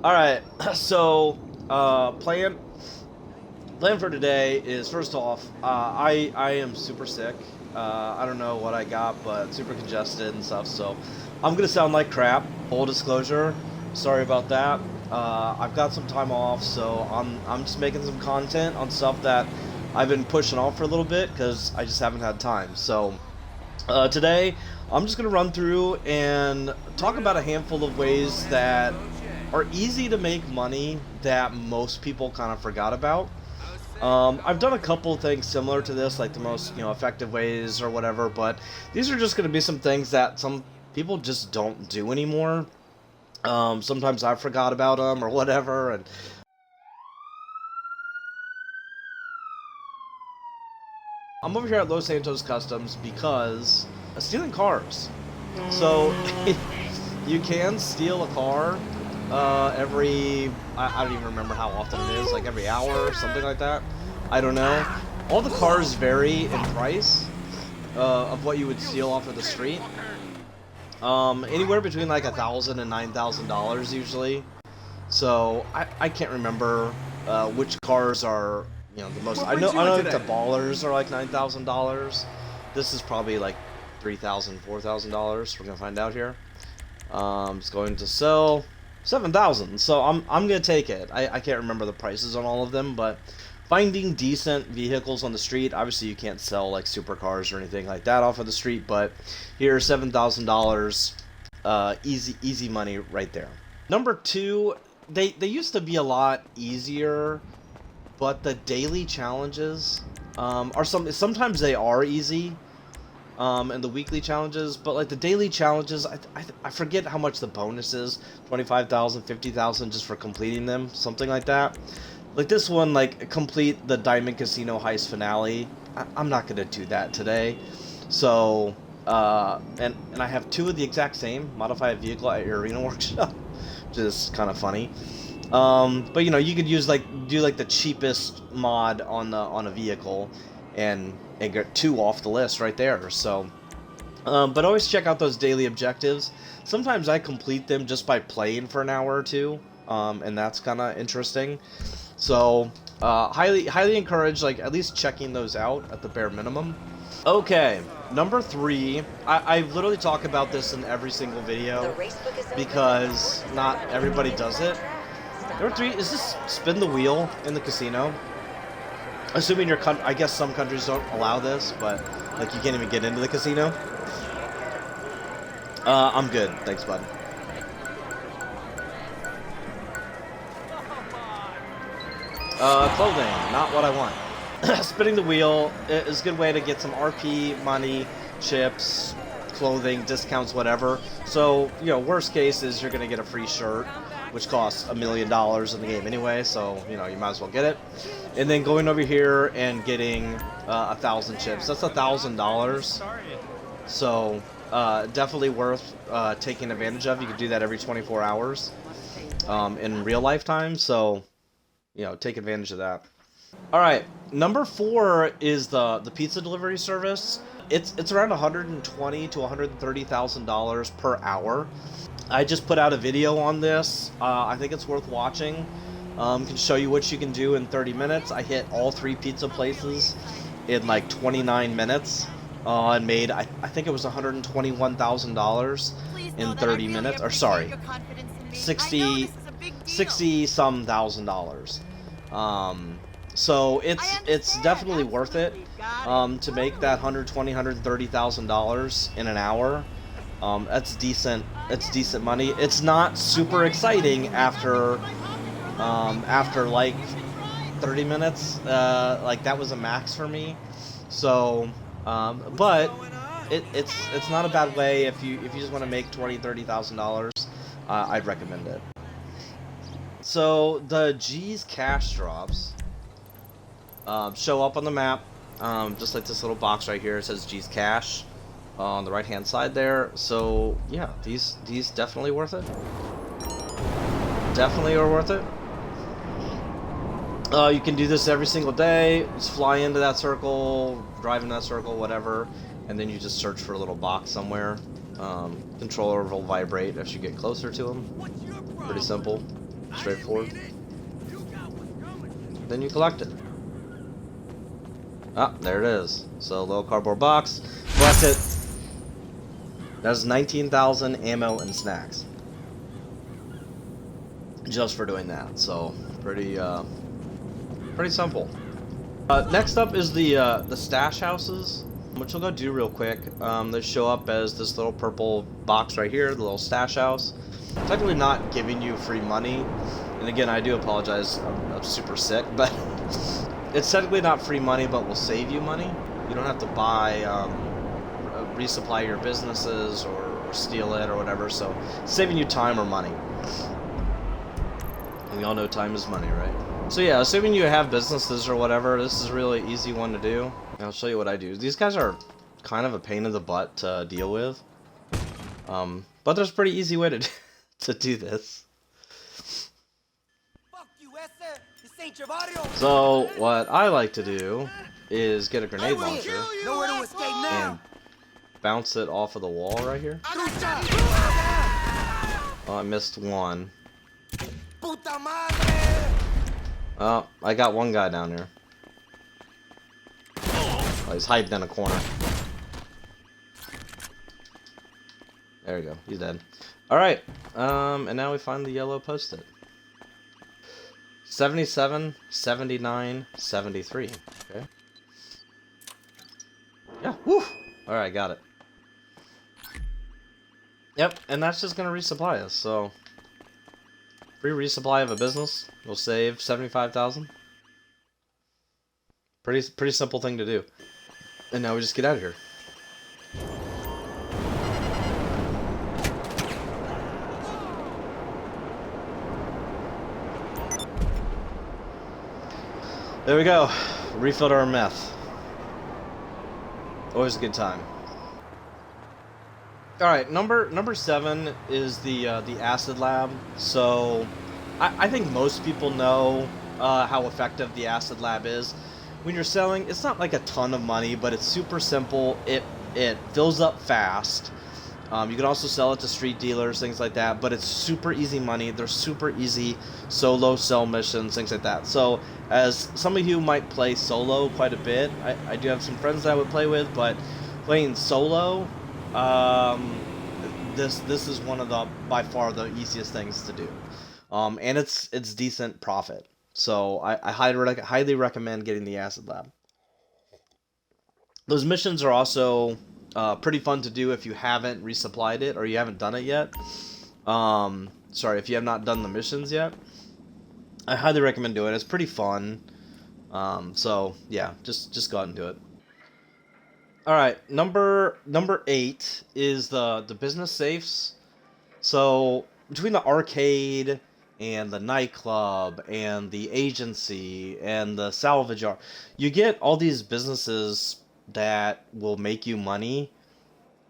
Alright, so, plan for today is, first off, I am super sick. I don't know what I got, but super congested and stuff, so I'm gonna sound like crap. Full disclosure, sorry about that. I've got some time off, so I'm just making some content on stuff that I've been pushing off for a little bit, because I just haven't had time. So, today, I'm just gonna run through and talk about a handful of ways that are easy to make money that most people kind of forgot about. I've done a couple things similar to this, like the most, effective ways or whatever, but these are just going to be some things that some people just don't do anymore. Sometimes I forgot about them or whatever, and I'm over here at Los Santos Customs because stealing cars. So, you can steal a car every, I don't even remember how often it is, like every hour or something like that. I don't know. All the cars vary in price of what you would steal off of the street. Anywhere between like $1,000 and $9,000 usually. So I can't remember which cars are the most. I know like the ballers are like $9,000. This is probably like $3,000, $4,000. We're gonna find out here. It's going to sell 7,000, so I'm gonna take it. I can't remember the prices on all of them, but finding decent vehicles on the street. Obviously, you can't sell like supercars or anything like that off of the street, but here, $7,000, easy money right there. Number two, they used to be a lot easier, but the daily challenges are sometimes they are easy. And the weekly challenges, but like the daily challenges, I forget how much the bonus is, 25,000, 50,000 just for completing them, something like that. Like this one, like complete the Diamond Casino Heist finale. I'm not gonna do that today. So, and I have two of the exact same, modify a vehicle at your arena workshop, which is kind of funny. But you could use do the cheapest mod on a vehicle, and get two off the list right there. So, but always check out those daily objectives. Sometimes I complete them just by playing for an hour or two, and that's kind of interesting. So, highly encourage at least checking those out at the bare minimum. Okay, number three. I literally talk about this in every single video because not everybody does it. Number three is just spin the wheel in the casino. Assuming I guess some countries don't allow this, but you can't even get into the casino. I'm good, thanks, bud. Clothing, not what I want. Spinning the wheel is a good way to get some RP, money, chips, clothing, discounts, whatever. So, worst case is you're gonna get a free shirt, which costs $1 million in the game anyway, so, you might as well get it. And then going over here and getting 1,000 chips. That's $1,000. So, definitely worth taking advantage of. You can do that every 24 hours in real life time, so, take advantage of that. Alright, number four is the pizza delivery service. It's around $120,000 to $130,000 per hour. I just put out a video on this. I think it's worth watching. Can show you what you can do in 30 minutes. I hit all three pizza places in like 29 minutes and made, I think it was $121,000 in 30 minutes. Or sorry, 60 some thousand dollars. So it's definitely worth it to make that $120,000, $130,000 in an hour. That's decent. It's decent money. It's not super exciting after like 30 minutes. That was a max for me. So, but it's not a bad way if you just want to make $20,000, $30,000. I'd recommend it. So the G's cash drops show up on the map, just like this little box right here. It says G's cash on the right hand side there. So yeah, these definitely worth it. Definitely are worth it. You can do this every single day. Just fly into that circle, drive in that circle, whatever, and then you just search for a little box somewhere. Controller will vibrate as you get closer to them. Pretty simple. Straightforward. Then you collect it. Ah, there it is. So, little cardboard box. Collect it. That's 19,000 ammo and snacks. Just for doing that. So, pretty simple. Next up is the stash houses, which we'll go do real quick. They show up as this little purple box right here, the little stash house. Technically not giving you free money. And again, I do apologize, I'm super sick, but it's technically not free money, but will save you money. You don't have to buy, resupply your businesses or steal it or whatever, so it's saving you time or money. And we all know time is money, right? So yeah, assuming you have businesses or whatever, this is a really easy one to do. And I'll show you what I do. These guys are kind of a pain in the butt to deal with. But there's a pretty easy way to do this. So, what I like to do is get a grenade launcher and bounce it off of the wall right here. Oh, I missed one. Oh, I got one guy down here. Oh, he's hiding in a corner. There we go, he's dead. Alright, and now we find the yellow post-it. 77, 79, 73. Okay. Yeah, woo! Alright, got it. Yep, and that's just gonna resupply us, so... Free resupply of a business will save 75,000. Pretty simple thing to do. And now we just get out of here. There we go. Refilled our meth. Always a good time. All right, number 7 is the acid lab. So, I think most people know how effective the acid lab is. When you're selling, it's not like a ton of money, but it's super simple. It fills up fast. You can also sell it to street dealers, things like that. But it's super easy money. They're super easy solo sell missions, things like that. So, as some of you might play solo quite a bit, I do have some friends that I would play with, but playing solo. This is one of the by far the easiest things to do, and it's decent profit. So I highly recommend getting the acid lab. Those missions are also pretty fun to do if you haven't resupplied it or you haven't done it yet. Sorry, if you have not done the missions yet, I highly recommend doing it. It's pretty fun. So yeah, just go out and do it. Alright, number 8 is the business safes. So, between the arcade and the nightclub and the agency and the salvage art, you get all these businesses that will make you money,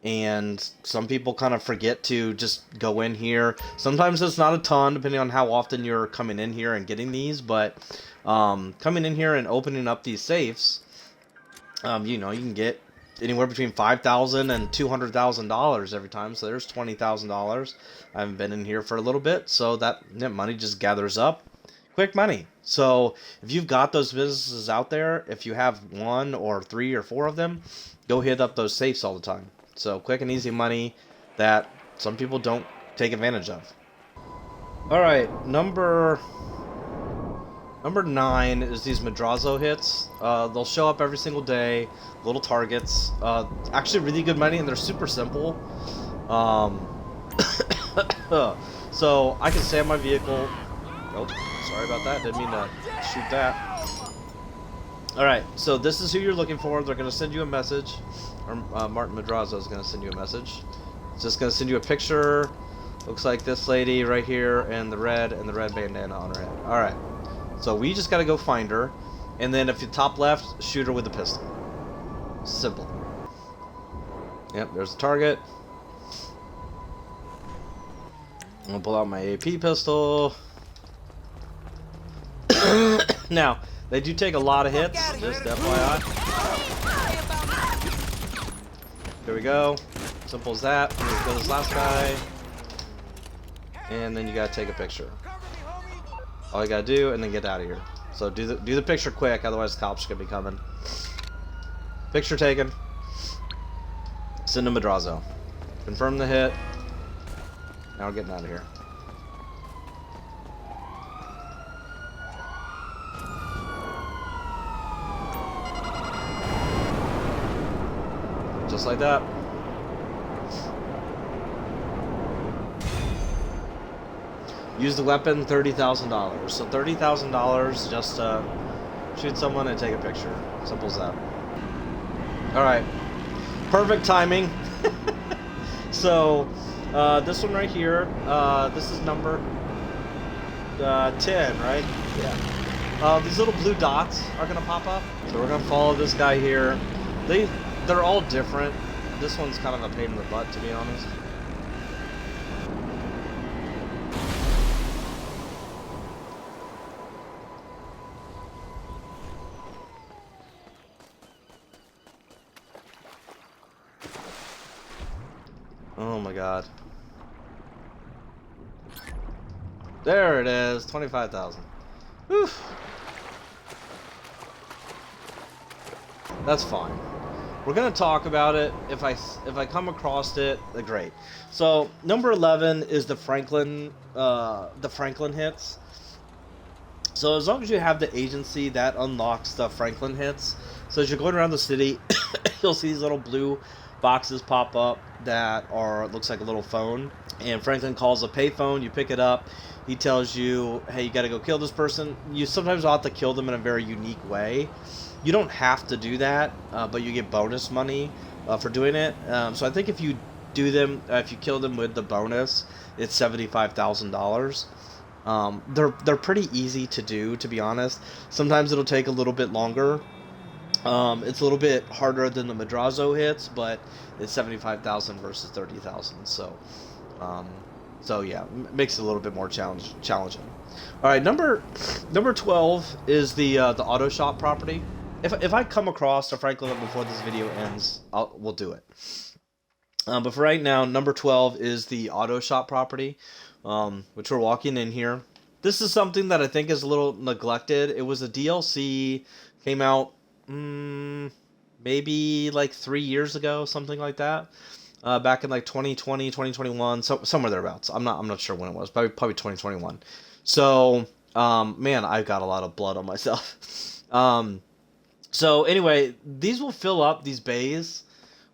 and some people kind of forget to just go in here. Sometimes it's not a ton, depending on how often you're coming in here and getting these, but coming in here and opening up these safes, you know, you can get anywhere between $5,000 and $200,000 every time, so there's $20,000. I haven't been in here for a little bit, so that money just gathers up. Quick money. So if you've got those businesses out there, if you have 1 or 3 or 4 of them, go hit up those safes all the time. So quick and easy money that some people don't take advantage of. Alright, number 9 is these Madrazo hits. They'll show up every single day, little targets. Actually really good money, and they're super simple. So I can stay on my vehicle. Oh, sorry about that, didn't mean to shoot that. Alright, so this is who you're looking for. They're going to send you a message. Or Martin Madrazo is going to send you a message. It's just going to send you a picture. Looks like this lady right here, and the red bandana on her head. Alright. So we just gotta go find her, and then if you top left, shoot her with a pistol. Simple. Yep, there's the target. I'm gonna pull out my AP pistol. Now, they do take a lot of hits, just FYI. There we go. Simple as that. Let's go to this last guy. And then you gotta take a picture. All you gotta do, and then get out of here. So do the picture quick, otherwise the cops are gonna be coming. Picture taken. Send to Madrazo. Confirm the hit. Now we're getting out of here. Just like that. Use the weapon, $30,000. So $30,000 just to shoot someone and take a picture. Simple as that. Alright. Perfect timing. So, this one right here, this is number 10, right? Yeah. These little blue dots are going to pop up. So we're going to follow this guy here. They're all different. This one's kind of a pain in the butt, to be honest. Oh my god. There it is, 25,000. Whew. That's fine. We're gonna talk about it. If I come across it, great. So number 11 is the Franklin hits. So as long as you have the agency, that unlocks the Franklin hits. So as you're going around the city, you'll see these little blue boxes pop up that looks like a little phone, and Franklin calls a payphone. You pick it up. He tells you, hey, you gotta go kill this person. You sometimes have to kill them in a very unique way. You don't have to do that, but you get bonus money for doing it. So I think if you do them, if you kill them with the bonus, it's $75,000. They're pretty easy to do, to be honest. Sometimes it'll take a little bit longer. It's a little bit harder than the Madrazo hits, but it's 75,000 versus 30,000. So yeah, makes it a little bit more challenging. All right, number 12 is the auto shop property. If I come across a Franklin before this video ends, we'll do it. But for right now, number 12 is the auto shop property, which we're walking in here. This is something that I think is a little neglected. It was a DLC, came out maybe like 3 years ago, something like that. Back in like 2020, 2021, somewhere thereabouts. I'm not sure when it was. Probably 2021. So, man, I've got a lot of blood on myself. So anyway, these will fill up these bays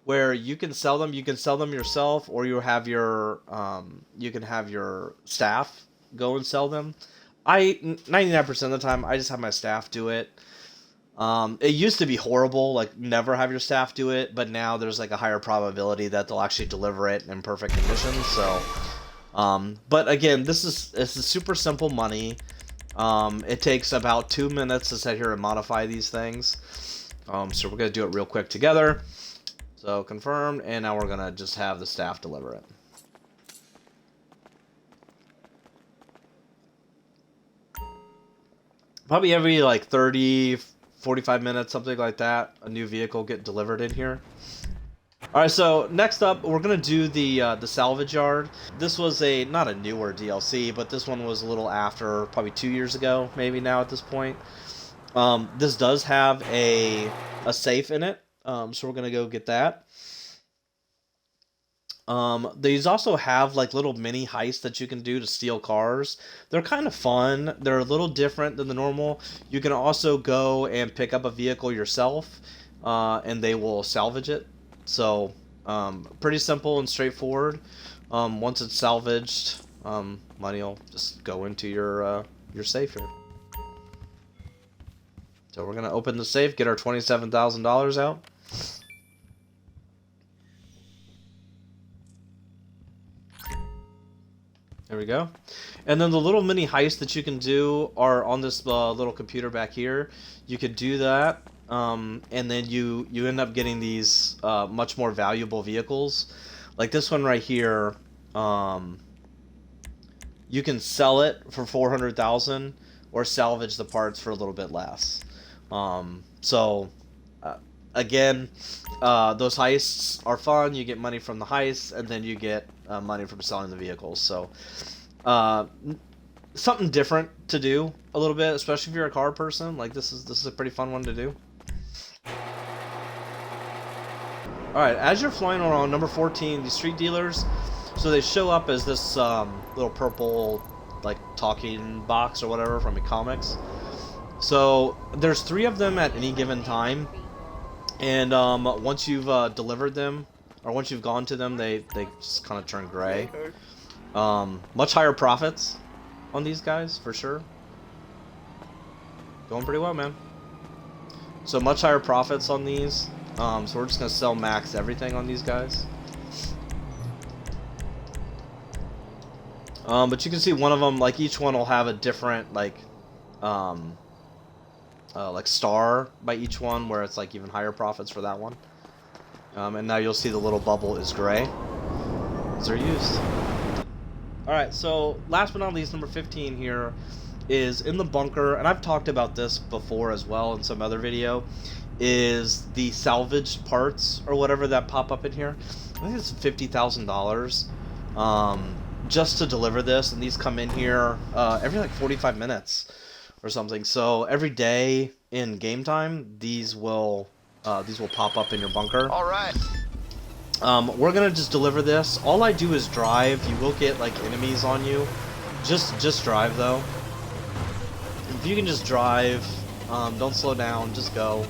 where you can sell them. You can sell them yourself, or you have your you can have your staff go and sell them. 99% of the time, I just have my staff do it. It used to be horrible, like never have your staff do it, but now there's like a higher probability that they'll actually deliver it in perfect conditions. So, but again, it's a super simple money. It takes about 2 minutes to sit here and modify these things. So we're gonna do it real quick together. So confirmed, and now we're gonna just have the staff deliver it. Probably every like 30, 45 minutes, something like that, a new vehicle get delivered in here. All right, so next up, we're gonna do the salvage yard. This was not a newer DLC, but this one was a little after, probably 2 years ago, maybe now at this point. This does have a safe in it, so we're gonna go get that. These also have like little mini heists that you can do to steal cars. They're kind of fun. They're a little different than the normal. You can also go and pick up a vehicle yourself, and they will salvage it. So, pretty simple and straightforward. Once it's salvaged, money will just go into your safe here. So we're gonna open the safe, get our $27,000 out. There we go. And then the little mini heists that you can do are on this little computer back here. You could do that, and then you end up getting these much more valuable vehicles. Like this one right here, you can sell it for $400,000 or salvage the parts for a little bit less. Again, those heists are fun. You get money from the heists, and then you get money from selling the vehicles. So, something different to do a little bit, especially if you're a car person. Like this is a pretty fun one to do. All right, as you're flying around, number 14, these street dealers, so they show up as this little purple, like, talking box or whatever from the comics. So there's 3 of them at any given time, and once you've delivered them, or once you've gone to them, they just kind of turn gray. Much higher profits on these guys, for sure. Going pretty well, man. So much higher profits on these. So we're just gonna sell max everything on these guys. But you can see one of them, like each one will have a different like star by each one, where it's like even higher profits for that one. And now you'll see the little bubble is gray as they're used. All right, so last but not least, number 15 here is in the bunker, and I've talked about this before as well in some other video. Is the salvaged parts or whatever that pop up in here. I think it's $50,000 just to deliver this, and these come in here every like 45 minutes or something. So every day in game time, these will pop up in your bunker. All right. We're gonna just deliver this. All I do is drive. You will get like enemies on you. Just drive though. If you can just drive, don't slow down. Just go.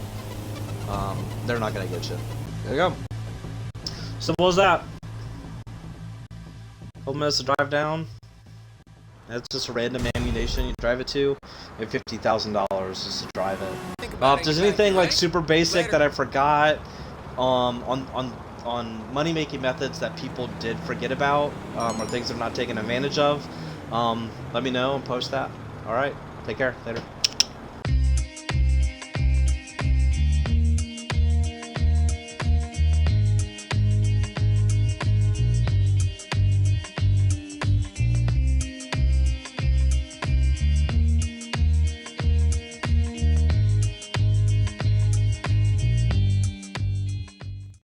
They're not gonna get you. There you go. Simple as that. Couple minutes to drive down. That's just a random ammunition you drive it to. You have $50,000 just to drive it. If there's anything like super basic that I forgot on money making methods that people did forget about, or things I'm not taking advantage of, let me know and post that. All right, take care. Later.